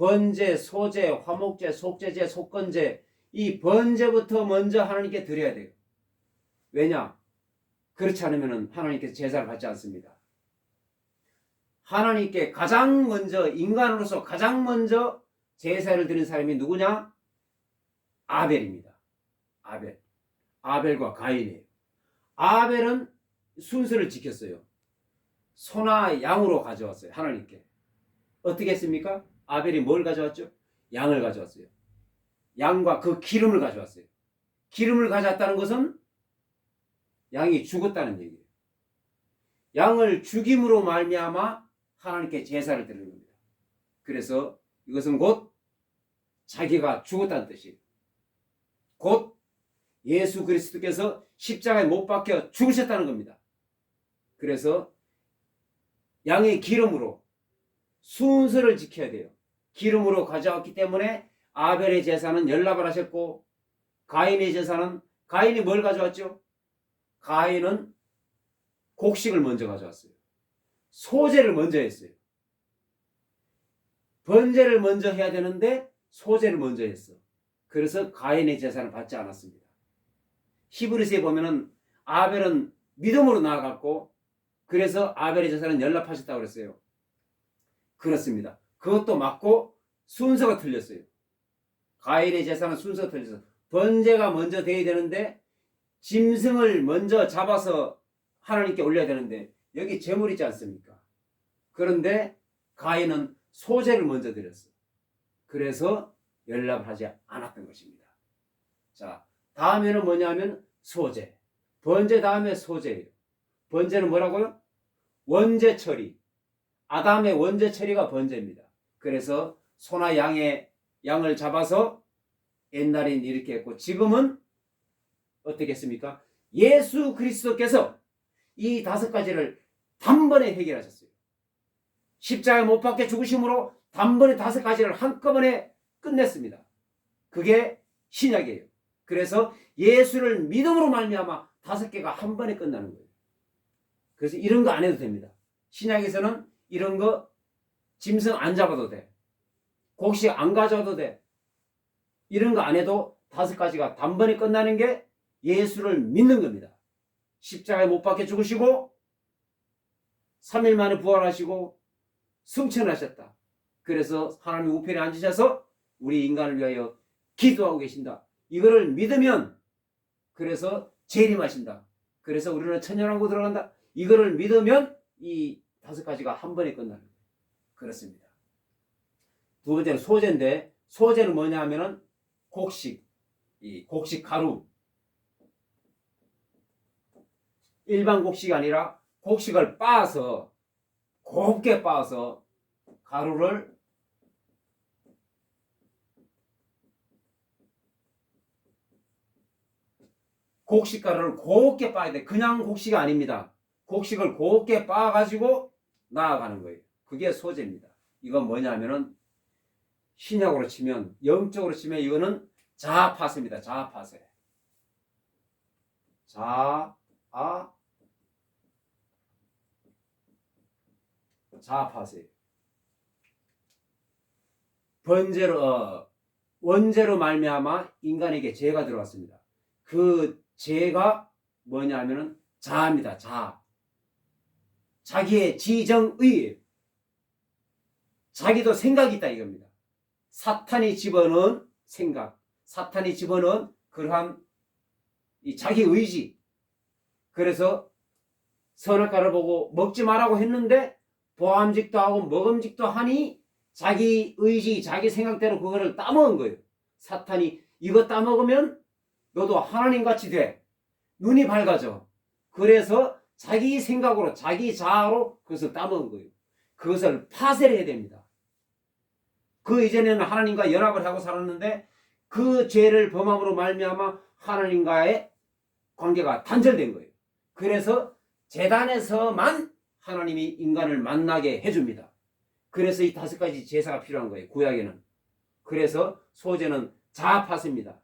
번제, 소제, 화목제, 속제제, 속건제, 이 번제부터 먼저 하나님께 드려야 돼요. 왜냐? 그렇지 않으면 하나님께서 제사를 받지 않습니다. 하나님께 가장 먼저, 인간으로서 가장 먼저 제사를 드린 사람이 누구냐? 아벨입니다. 아벨. 아벨과 가인이에요. 아벨은 순서를 지켰어요. 소나 양으로 가져왔어요. 하나님께. 어떻게 했습니까? 아벨이 뭘 가져왔죠? 양을 가져왔어요. 양과 그 기름을 가져왔어요. 기름을 가져왔다는 것은 양이 죽었다는 얘기예요. 양을 죽임으로 말미암아 하나님께 제사를 드리는 겁니다. 그래서 이것은 곧 자기가 죽었다는 뜻이에요. 곧 예수 그리스도께서 십자가에 못 박혀 죽으셨다는 겁니다. 그래서 양의 기름으로 순서를 지켜야 돼요. 기름으로 가져왔기 때문에 아벨의 제사는 연락을 하셨고, 가인의 제사는, 가인이 뭘 가져왔죠? 가인은 곡식을 먼저 가져왔어요. 소제를 먼저 했어요. 번제를 먼저 해야 되는데 소제를 먼저 했어. 그래서 가인의 제사를 받지 않았습니다. 히브리서에 보면은 아벨은 믿음으로 나아갔고, 그래서 아벨의 제사는 연락하셨다고 그랬어요. 그렇습니다. 그것도 맞고 순서가 틀렸어요. 가인의 제사는 순서가 틀렸어요. 번제가 먼저 돼야 되는데 짐승을 먼저 잡아서 하나님께 올려야 되는데 여기 제물 있지 않습니까? 그런데 가인은 소제를 먼저 드렸어요. 그래서 연락하지 않았던 것입니다. 자, 다음에는 뭐냐면 소제. 번제 다음에 소제예요. 번제는 뭐라고요? 원제 처리. 아담의 원제 처리가 번제입니다. 그래서 소나 양을 잡아서 옛날엔 이렇게 했고, 지금은 어떻게 했습니까? 예수 그리스도께서 이 5가지를 단번에 해결하셨어요. 십자가에 못 박혀 죽으심으로 단번에 5가지를 한꺼번에 끝냈습니다. 그게 신약이에요. 그래서 예수를 믿음으로 말미암아 5개가 한 번에 끝나는 거예요. 그래서 이런 거 안 해도 됩니다. 신약에서는 이런 거 짐승 안 잡아도 돼. 곡식 안 가져와도 돼. 이런 거 안 해도 5가지가 단번에 끝나는 게 예수를 믿는 겁니다. 십자가에 못 박혀 죽으시고 3일 만에 부활하시고 승천하셨다. 그래서 하나님 우편에 앉으셔서 우리 인간을 위하여 기도하고 계신다. 이거를 믿으면 그래서 재림하신다. 그래서 우리는 천년왕국 들어간다. 이거를 믿으면 이 5가지가 한 번에 끝나는 거예요. 그렇습니다. 두 번째는 소제인데, 소제는 뭐냐 하면은 곡식, 이 곡식 가루. 일반 곡식이 아니라 곡식을 빻아서, 곱게 빻아서 가루를 곡식 가루를 곱게 빻아야 돼. 그냥 곡식이 아닙니다. 곡식을 곱게 빻아가지고 나아가는 거예요. 그게 소제입니다. 이건 뭐냐 하면은 신약으로 치면, 영적으로 치면 이거는 자아파세입니다. 자아파세. 자아파세. 번제로, 원제로 말미암아 인간에게 죄가 들어왔습니다. 그 죄가 뭐냐 하면은 자아입니다. 자아. 자기의 지정의, 자기도 생각이 있다 이겁니다. 사탄이 집어넣은 생각, 사탄이 집어넣은 그러한 이 자기 의지. 그래서 선악과를 보고 먹지 말라고 했는데 보암직도 하고 먹음직도 하니 자기 의지, 자기 생각대로 그거를 따먹은 거예요. 사탄이 이거 따먹으면 너도 하나님같이 돼. 눈이 밝아져. 그래서 자기 생각으로, 자기 자아로 그것을 따먹은 거예요. 그것을 파쇄를 해야 됩니다. 그 이전에는 하나님과 연합을 하고 살았는데 그 죄를 범함으로 말미암아 하나님과의 관계가 단절된 거예요. 그래서 제단에서만 하나님이 인간을 만나게 해줍니다. 그래서 이 5가지 제사가 필요한 거예요. 구약에는. 그래서 소제는 자아파세입니다.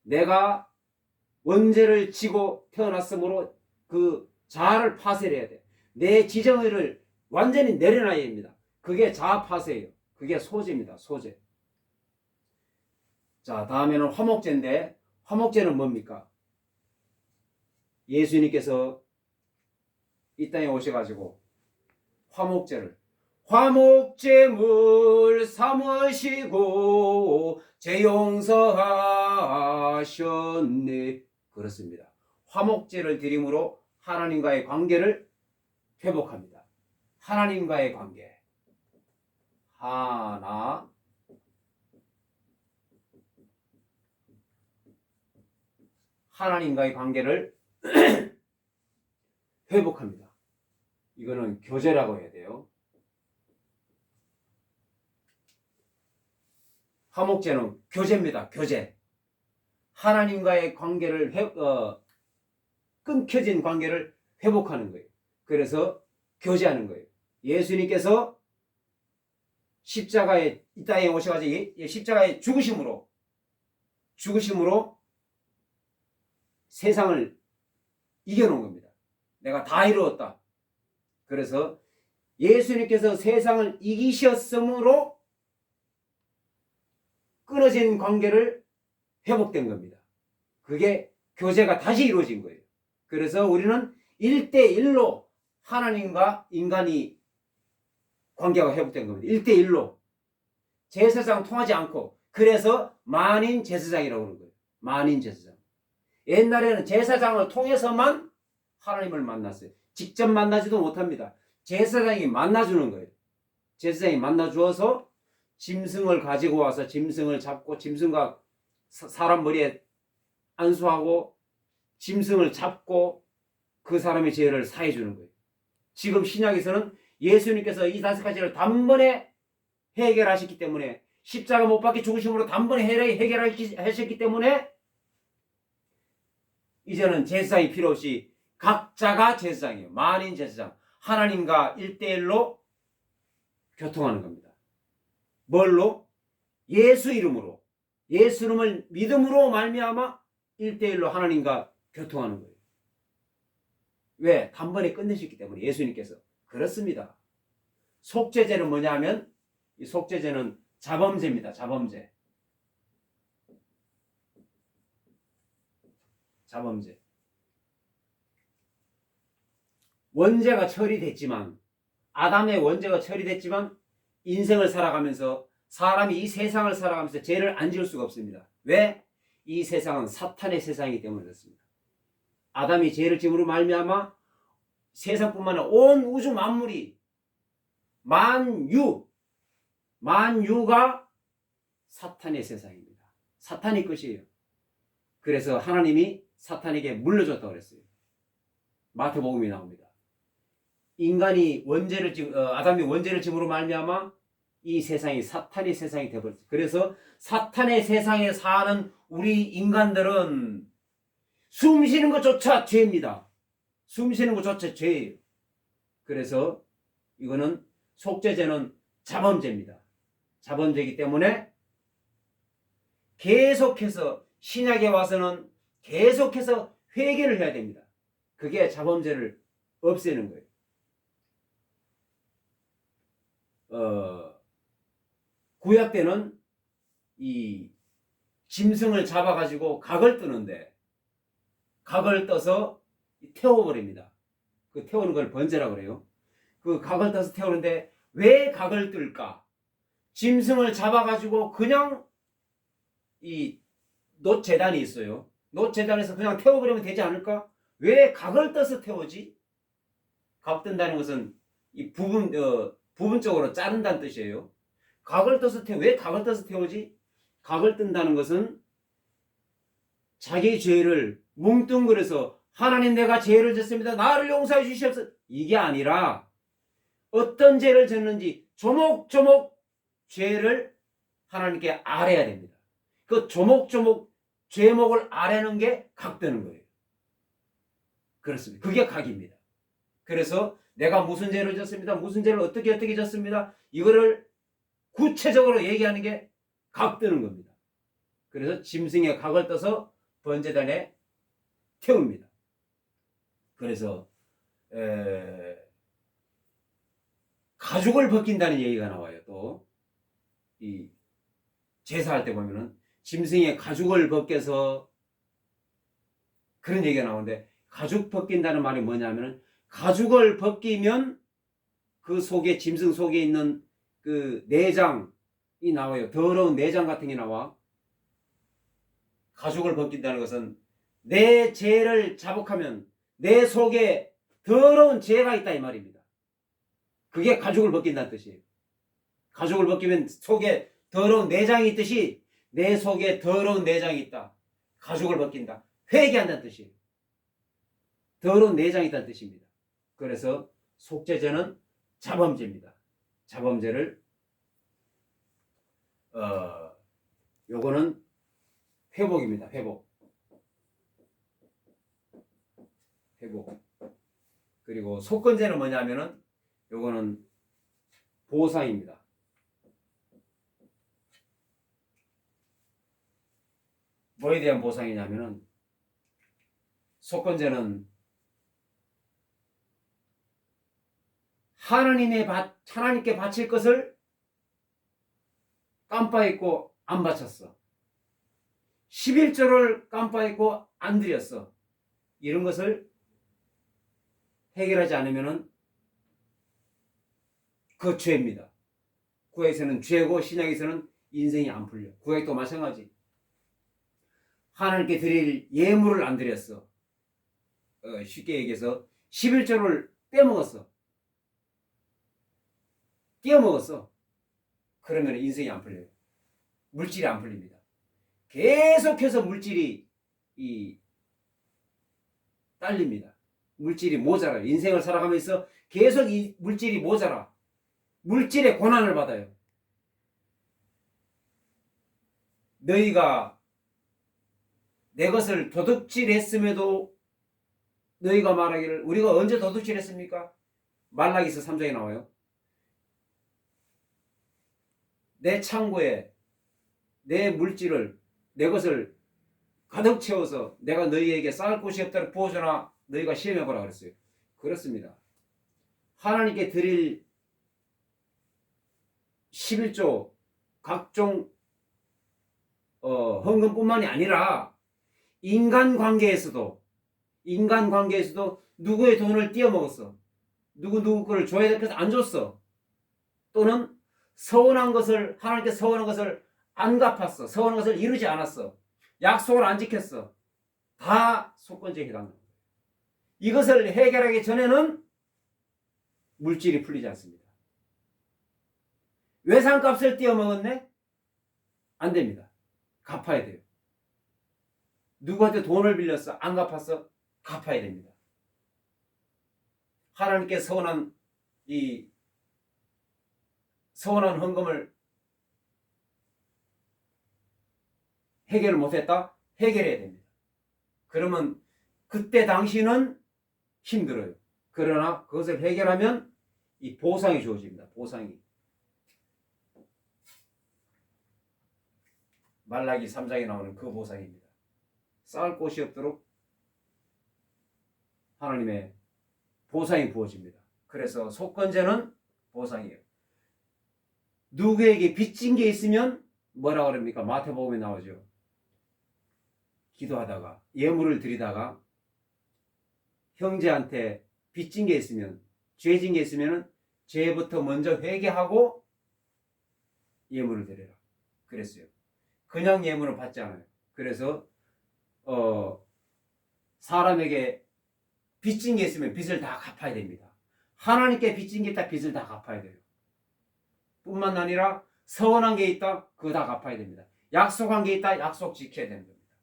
내가 원죄를 지고 태어났으므로 그 자아를 파쇄해야 돼. 내 지정의를 완전히 내려놔야 합니다. 그게 자아파쇄예요. 그게 소제입니다. 소제. 자, 다음에는 화목제인데 화목제는 뭡니까? 예수님께서 이 땅에 오셔가지고 화목제물 삼으시고 죄 용서하셨네. 그렇습니다. 화목제를 드림으로 하나님과의 관계를 회복합니다. 하나님과의 관계. 하나님과의 관계를 회복합니다. 이거는 교제라고 해야 돼요. 화목제는 교제입니다. 교제. 하나님과의 관계를 끊겨진 관계를 회복하는 거예요. 그래서 교제하는 거예요. 예수님께서 십자가에 이 땅에 오셔가지고 십자가의 죽으심으로 세상을 이겨놓은 겁니다. 내가 다 이루었다. 그래서 예수님께서 세상을 이기셨으므로 끊어진 관계를 회복된 겁니다. 그게 교제가 다시 이루어진 거예요. 그래서 우리는 1대1로 하나님과 인간이 관계가 회복된 겁니다. 1대1로. 제사장 통하지 않고. 그래서 만인 제사장이라고 하는 거예요. 만인 제사장. 옛날에는 제사장을 통해서만 하나님을 만났어요. 직접 만나지도 못합니다. 제사장이 만나주는 거예요. 제사장이 만나주어서 짐승을 가지고 와서 짐승을 잡고 짐승과 사람 머리에 안수하고 짐승을 잡고 그 사람의 죄를 사해 주는 거예요. 지금 신약에서는 예수님께서 이 5가지를 단번에 해결하셨기 때문에 십자가 못 박혀 죽으심으로 단번에 해결하셨기 때문에 이제는 제사장이 필요 없이 각자가 제사장이에요. 만인 제사장. 하나님과 1대1로 교통하는 겁니다. 뭘로? 예수 이름으로. 예수 이름을 믿음으로 말미암아 1대1로 하나님과 교통하는 거예요. 왜? 단번에 끝내셨기 때문에 예수님께서. 그렇습니다. 속죄제는 뭐냐면 이 속죄제는 자범죄입니다. 자범죄. 자범죄. 원죄가 처리됐지만 아담의 원죄가 처리됐지만 인생을 살아가면서 사람이 이 세상을 살아가면서 죄를 안 지을 수가 없습니다. 왜? 이 세상은 사탄의 세상이기 때문에 그렇습니다. 아담이 죄를 지음으로 말미암아 세상뿐만 아니라 온 우주 만물이 만유가 사탄의 세상입니다. 사탄의 것이에요. 그래서 하나님이 사탄에게 물려줬다고 그랬어요. 마태복음이 나옵니다. 인간이 아담이 원죄를 지음으로 말미암아 이 세상이 사탄의 세상이 되어버렸어요. 그래서 사탄의 세상에 사는 우리 인간들은 숨 쉬는 것조차 죄입니다. 숨 쉬는 것조차 죄예요. 그래서 이거는 속죄제는 자범죄입니다. 자범죄이기 때문에 계속해서 신약에 와서는 계속해서 회개를 해야 됩니다. 그게 자범죄를 없애는 거예요. 구약 때는 이 짐승을 잡아가지고 각을 뜨는데 각을 떠서 태워버립니다. 그 태우는 걸 번제라고 그래요. 그 각을 떠서 태우는데 왜 각을 뜰까? 짐승을 잡아가지고 그냥 이 놋재단이 있어요. 놋재단에서 그냥 태워버리면 되지 않을까? 왜 각을 떠서 태우지? 각 뜬다는 것은 이 부분적으로 자른다는 뜻이에요. 왜 각을 떠서 태우지? 각을 뜬다는 것은 자기 죄를 뭉뚱그려서 하나님 내가 죄를 졌습니다. 나를 용서해 주시옵소서. 이게 아니라 어떤 죄를 졌는지 조목조목 죄를 하나님께 아뢰야 됩니다. 그 조목조목 죄목을 아뢰는 게 각되는 거예요. 그렇습니다. 그게 각입니다. 그래서 내가 무슨 죄를 졌습니다. 무슨 죄를 어떻게 졌습니다. 이거를 구체적으로 얘기하는 게 각드는 겁니다. 그래서 짐승의 각을 떠서 번제단에 태웁니다. 그래서 가죽을 벗긴다는 얘기가 나와요. 또 이 제사할 때 보면은 짐승의 가죽을 벗겨서 그런 얘기가 나오는데, 가죽 벗긴다는 말이 뭐냐면은 가죽을 벗기면 그 속에, 짐승 속에 있는 그 내장이 나와요. 더러운 내장 같은 게 나와. 가죽을 벗긴다는 것은 내 죄를 자복하면 내 속에 더러운 죄가 있다 이 말입니다. 그게 가죽을 벗긴다는 뜻이에요. 가죽을 벗기면 속에 더러운 내장이 있듯이 내 속에 더러운 내장이 있다. 가죽을 벗긴다. 회개한다는 뜻이에요. 더러운 내장이 있다는 뜻입니다. 그래서 속죄제는 자범죄입니다. 자범죄를 요거는 회복입니다. 회복. 그리고 속건제는 뭐냐면은 요거는 보상입니다. 뭐에 대한 보상이냐면은 속건제는 하나님께 바칠 것을 깜빡했고 안 바쳤어. 11조를 깜빡했고 안 드렸어. 이런 것을 해결하지 않으면은 그 죄입니다. 구약에서는 죄고 신약에서는 인생이 안 풀려. 구약도 마찬가지. 하나님께 드릴 예물을 안 드렸어. 쉽게 얘기해서 11조를 빼먹었어. 띄어먹었어. 그러면 인생이 안 풀려요. 물질이 안 풀립니다. 계속해서 물질이 딸립니다. 물질이 모자라요. 인생을 살아가면서 계속 이 물질이 모자라. 물질의 고난을 받아요. 너희가 내 것을 도둑질했음에도 너희가 말하기를 우리가 언제 도둑질했습니까? 말라기서 3장에 나와요. 내 창고에 내 물질을 내 것을 가득 채워서 내가 너희에게 쌓을 곳이 없다고 부어주나 너희가 시험해보라 그랬어요. 그렇습니다. 하나님께 드릴 11조 각종 헌금뿐만이 아니라 인간관계에서도 누구의 돈을 띄어먹었어. 누구 거를 줘야 될 것을 안 줬어. 또는 서운한 것을 하나님께 서운한 것을 안 갚았어. 서운한 것을 이루지 않았어. 약속을 안 지켰어. 다 속건제에 해당합니다. 이것을 해결하기 전에는 물질이 풀리지 않습니다. 외상값을 띄어먹었네? 안 됩니다. 갚아야 돼요. 누구한테 돈을 빌렸어? 안 갚았어? 갚아야 됩니다. 하나님께 서운한 헌금을 해결을 못했다? 해결해야 됩니다. 그러면 그때 당시는 힘들어요. 그러나 그것을 해결하면 이 보상이 주어집니다. 보상이. 말라기 3장에 나오는 그 보상입니다. 쌓을 곳이 없도록 하나님의 보상이 부어집니다. 그래서 속건제는 보상이에요. 누구에게 빚진 게 있으면 뭐라고 그럽니까? 마태복음에 나오죠. 기도하다가 예물을 드리다가 형제한테 빚진 게 있으면 죄진 게 있으면 죄부터 먼저 회개하고 예물을 드려라. 그랬어요. 그냥 예물은 받지 않아요. 그래서 사람에게 빚진 게 있으면 빚을 다 갚아야 됩니다. 하나님께 빚진 게 있다, 빚을 다 갚아야 돼요. 뿐만 아니라 서운한 게 있다, 그거 다 갚아야 됩니다. 약속한 게 있다, 약속 지켜야 되는 겁니다.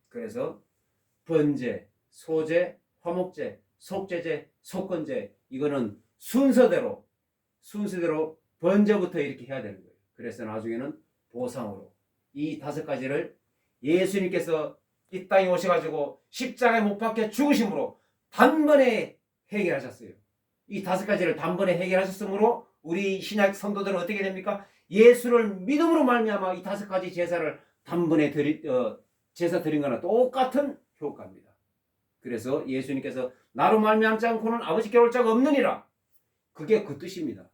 그래서 번제, 소제, 화목제, 속죄제, 속건제, 이거는 순서대로 번제부터 이렇게 해야 되는 거예요. 그래서 나중에는 보상으로 이 5가지를 예수님께서 이 땅에 오셔가지고 십자가에 못 박혀 죽으심으로 단번에 해결하셨어요. 이 5가지를 단번에 해결하셨으므로 우리 신약 성도들은 어떻게 됩니까? 예수를 믿음으로 말미암아 이 5가지 제사를 단번에 제사 드린 거나 똑같은 효과입니다. 그래서 예수님께서 나로 말미암지 않고는 아버지께 올 자가 없느니라. 그게 그 뜻입니다.